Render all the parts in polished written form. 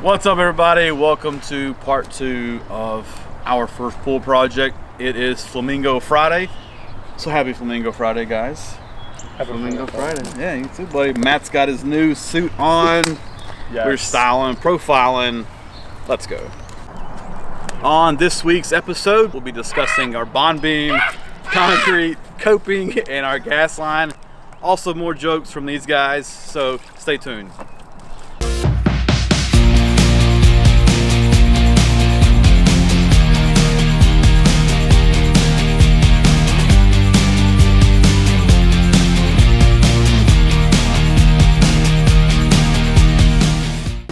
What's up, everybody? Welcome to part 2 of our first pool project. It is Flamingo Friday, so happy Flamingo Friday, guys. Happy Flamingo Friday. Yeah, you too, buddy. Matt's got his new suit on. Yes. We're styling, profiling. Let's go. On this week's episode, we'll be discussing our bond beam, concrete, coping, and our gas line. Also more jokes from these guys, so stay tuned.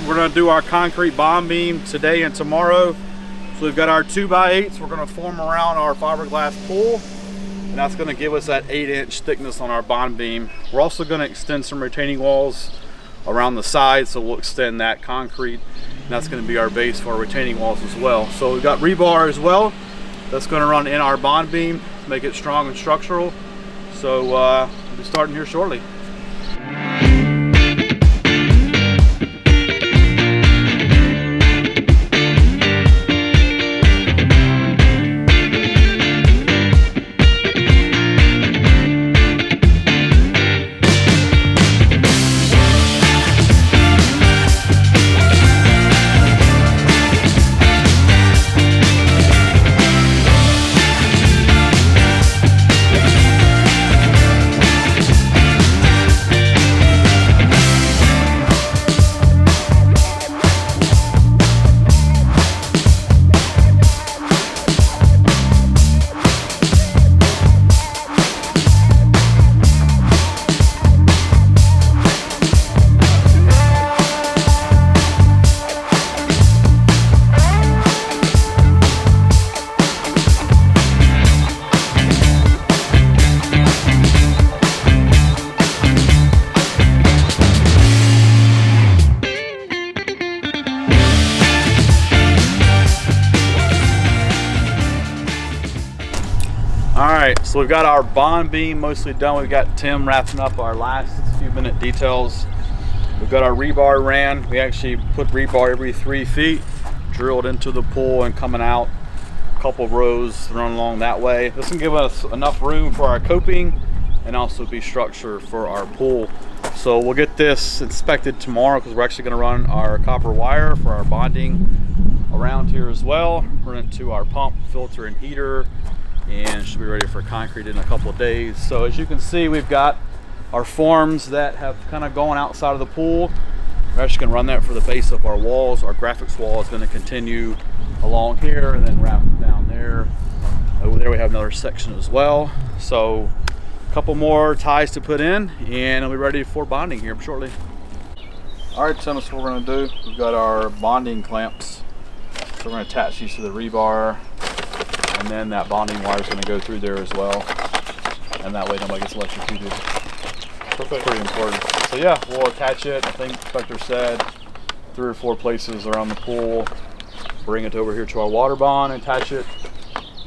We're gonna do our concrete bond beam today and tomorrow. So we've got our 2x8s we're gonna form around our fiberglass pool, and that's gonna give us that 8-inch thickness on our bond beam. We're also gonna extend some retaining walls around the sides, so we'll extend that concrete, and that's gonna be our base for our retaining walls as well. So we've got rebar as well that's gonna run in our bond beam to make it strong and structural. So we'll be starting here shortly. Alright, so we've got our bond beam mostly done. We've got Tim wrapping up our last few minute details. We've got our rebar ran. We actually put rebar every 3 feet, drilled into the pool and coming out. A couple rows run along that way. This can give us enough room for our coping and also be structure for our pool. So we'll get this inspected tomorrow because we're actually going to run our copper wire for our bonding around here as well. Run it to our pump, filter, and heater, and should be ready for concrete in a couple of days. So as you can see, we've got our forms that have kind of gone outside of the pool. We're actually going to run that for the base of our walls. Our graphics wall is going to continue along here and then wrap down there. Over there we have another section as well. So a couple more ties to put in, and it'll be ready for bonding here shortly. All right, Tim, that's what we're going to do. We've got our bonding clamps. So we're going to attach these to the rebar, and then that bonding wire is going to go through there as well, and that way nobody gets electrocuted. Perfect. Pretty important. So yeah, we'll attach it. I think the inspector said 3 or 4 places around the pool. Bring it over here to our water bond, attach it,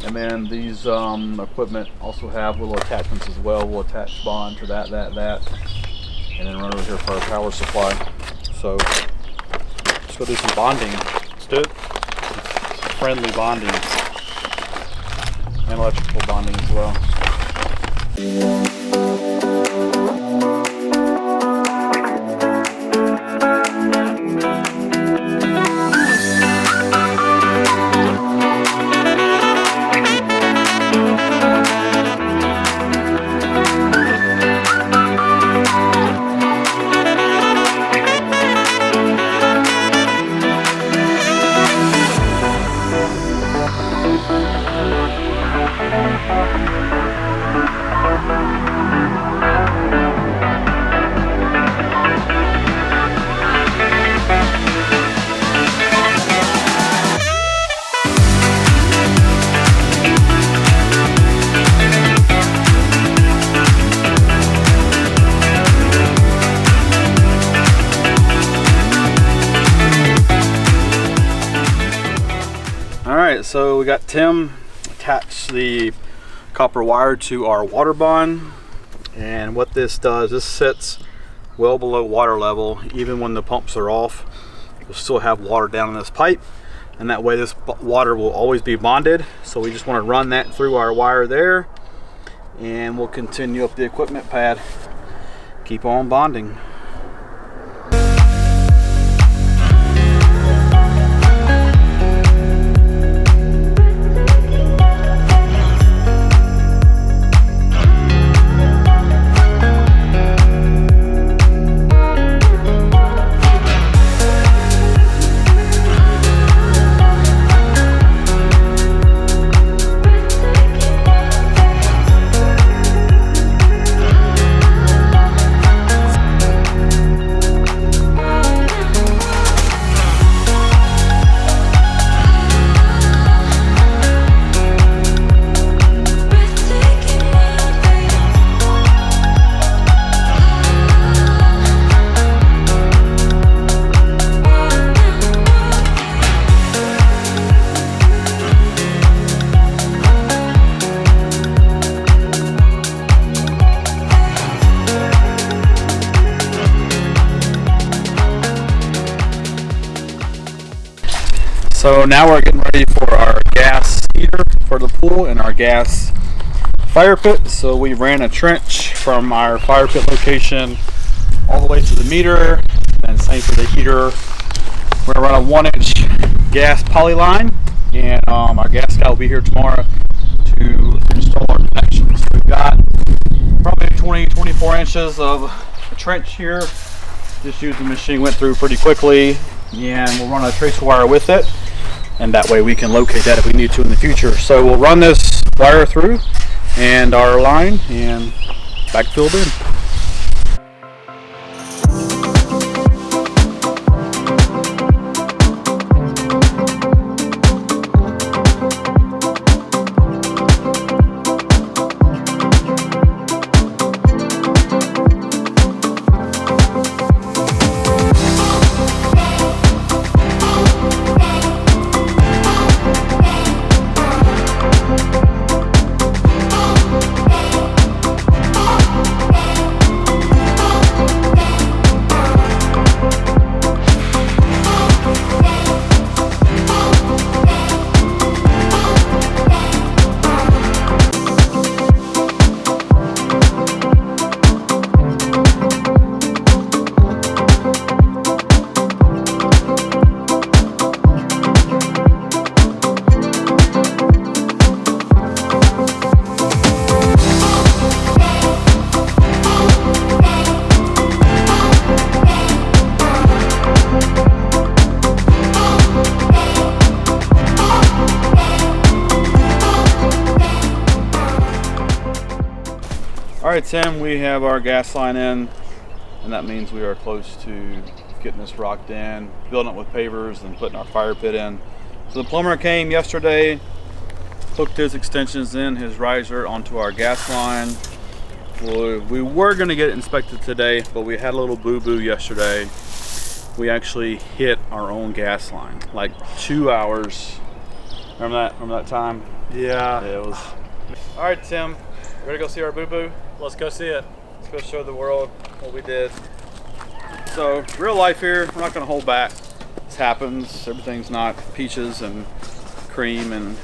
and then these equipment also have little attachments as well. We'll attach bond to that, and then run over here for our power supply. So let's go do some bonding. Let's do it. Friendly bonding. And electrical bonding as well. Alright, so we got Tim attached the copper wire to our water bond, and what this does, this sits well below water level even when the pumps are off. you'll still have water down in this pipe, and that way this water will always be bonded. So we just want to run that through our wire there, and we'll continue up the equipment pad. Keep on bonding. So now we're getting ready for our gas heater for the pool and our gas fire pit. So we ran a trench from our fire pit location all the way to the meter, and same for the heater. We're gonna run a 1-inch gas poly line, and our gas guy will be here tomorrow to install our connections. We've got probably 24 inches of a trench here. Just used the machine, went through pretty quickly, and we'll run a tracer wire with it, and that way we can locate that if we need to in the future. So we'll run this wire through and our line and backfill it in. Alright Tim, we have our gas line in, and that means we are close to getting this rocked in, building it with pavers, and putting our fire pit in. So the plumber came yesterday, hooked his extensions in, his riser onto our gas line. We were going to get it inspected today, but we had a little boo-boo yesterday. We actually hit our own gas line, like 2 hours. Remember that time? Yeah. It was. Alright Tim, ready to go see our boo-boo? Let's go see it. Let's go show the world what we did. So, real life here, we're not going to hold back. This happens. Everything's not peaches and cream. And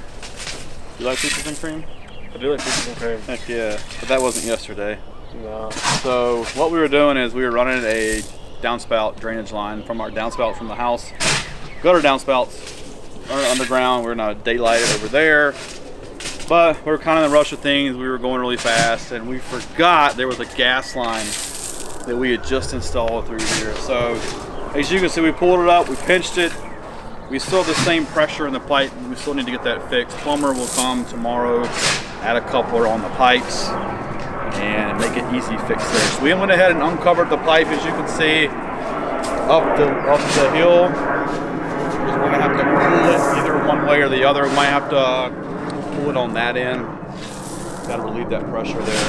you like peaches and cream? I do like peaches and cream. Heck yeah. But that wasn't yesterday. No. So, what we were doing is we were running a downspout drainage line from our downspout from the house. Gutter downspouts are underground. We're going to daylight it over there. But we were kind of in the rush of things. We were going really fast, and we forgot there was a gas line that we had just installed through here. So as you can see, we pulled it up, we pinched it. We still have the same pressure in the pipe. We still need to get that fixed. Plumber will come tomorrow, add a coupler on the pipes, and make it easy fix there. So we went ahead and uncovered the pipe, as you can see, up the hill. We're going to have to pull it either one way or the other. We might have to pull it on that end. Got to relieve that pressure there.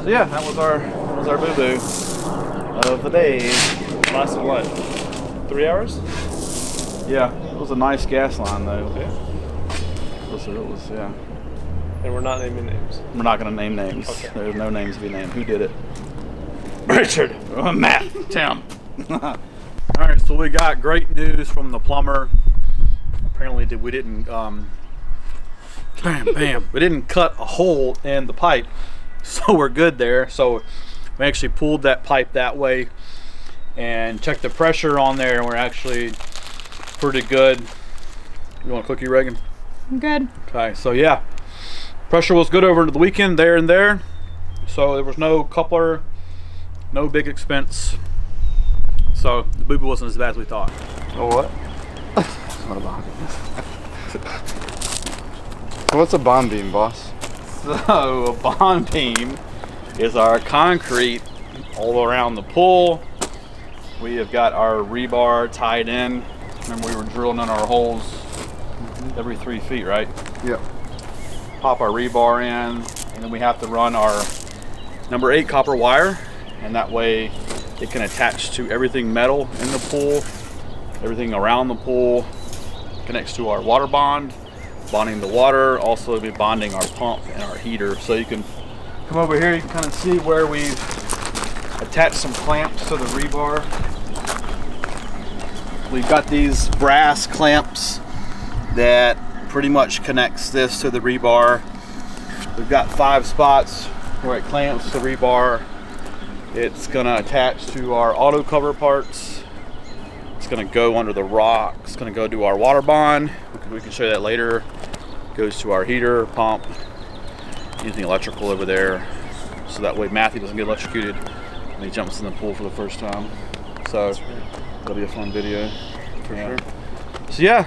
So yeah, that was our boo-boo of the day. Lasted what? 3 hours? Yeah, it was a nice gas line though. Yeah. It was, yeah. And we're not naming names. We're not going to name names. Okay. There's no names to be named. Who did it? Richard. Matt. Tim. All right, so we got great news from the plumber. Apparently we didn't we didn't cut a hole in the pipe, so we're good there. So we actually pulled that pipe that way and checked the pressure on there, and we're actually pretty good. You want a cookie, Reagan? I'm good. Okay, so yeah, pressure was good over the weekend there and there. So there was no coupler, no big expense. So the boo-boo wasn't as bad as we thought. Oh, what? What about So what's a bond beam, boss? So a bond beam is our concrete all around the pool. We have got our rebar tied in. Remember, we were drilling in our holes every 3 feet, right? Yep. Pop our rebar in, and then we have to run our number 8 copper wire, and that way it can attach to everything metal in the pool, everything around the pool, connects to our water bond, bonding the water, also be bonding our pump and our heater. So you can come over here, you can kind of see where we've attached some clamps to the rebar. We've got these brass clamps that pretty much connects this to the rebar. We've got 5 spots where it clamps the rebar. It's gonna attach to our auto cover parts. It's gonna go under the rock. It's gonna go to our water bond. We can show you that later. Goes to our heater, pump, using electrical over there. So that way Matthew doesn't get electrocuted when he jumps in the pool for the first time. So that'll be a fun video. For sure. So yeah,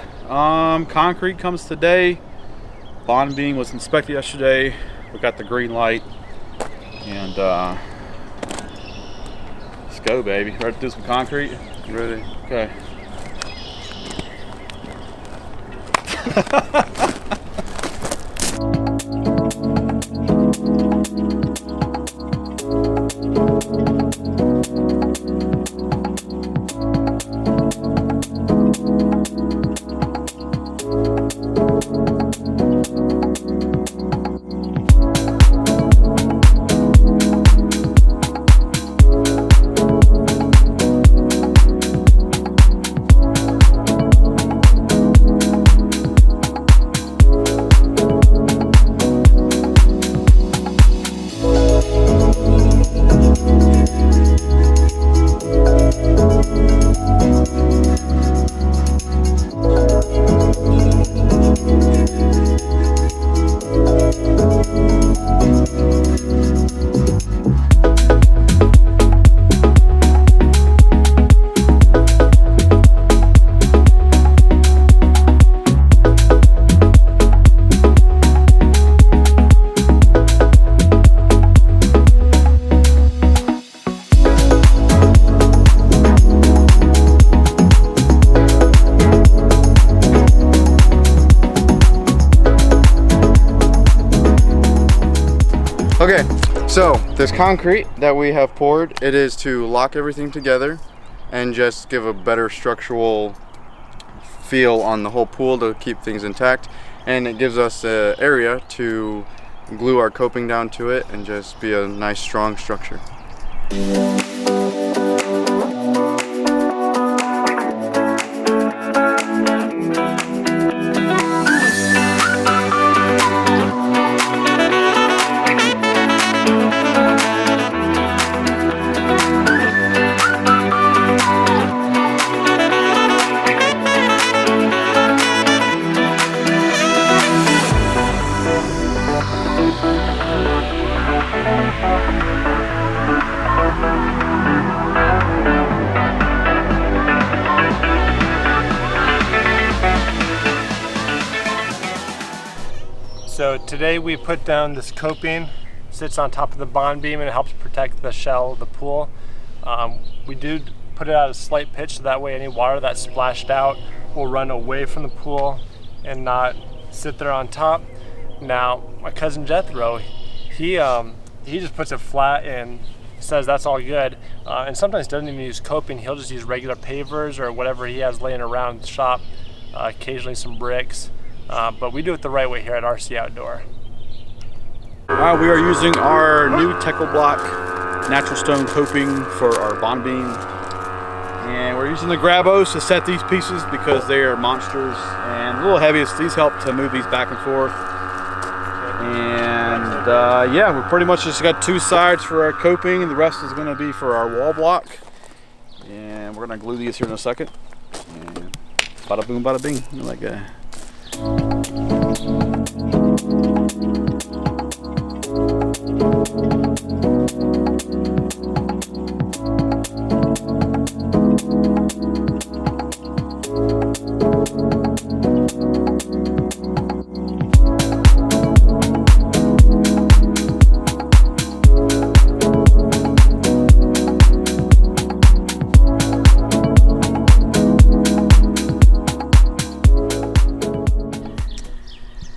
concrete comes today. Bond beam was inspected yesterday. We got the green light. And let's go, baby. Ready to do some concrete? Ready. Okay. Okay, so this concrete that we have poured, it is to lock everything together and just give a better structural feel on the whole pool to keep things intact. And it gives us an area to glue our coping down to it and just be a nice strong structure. So today we put down this coping, sits on top of the bond beam, and it helps protect the shell of the pool. We do put it at a slight pitch so that way any water that's splashed out will run away from the pool and not sit there on top. Now my cousin Jethro, he just puts it flat and says that's all good, and sometimes doesn't even use coping. He'll just use regular pavers or whatever he has laying around the shop, occasionally some bricks. But we do it the right way here at RC Outdoor. We are using our new Techo Block natural stone coping for our bond beam. And we're using the Grabos to set these pieces because they are monsters and a little heavy. These help to move these back and forth. And yeah, we pretty much just got 2 sides for our coping, and the rest is going to be for our wall block. And we're going to glue these here in a second. And bada boom, bada bing. Like that.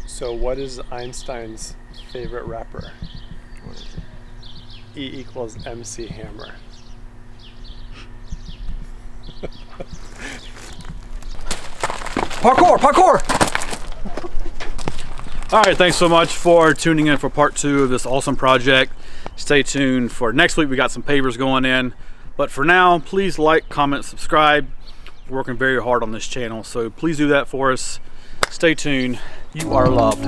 So what is Einstein's favorite rapper? What is it? E equals MC Hammer. Parkour, parkour! All right, thanks so much for tuning in for part 2 of this awesome project. Stay tuned for next week. We got some pavers going in. But for now, please like, comment, subscribe. We're working very hard on this channel, so please do that for us. Stay tuned. You are loved.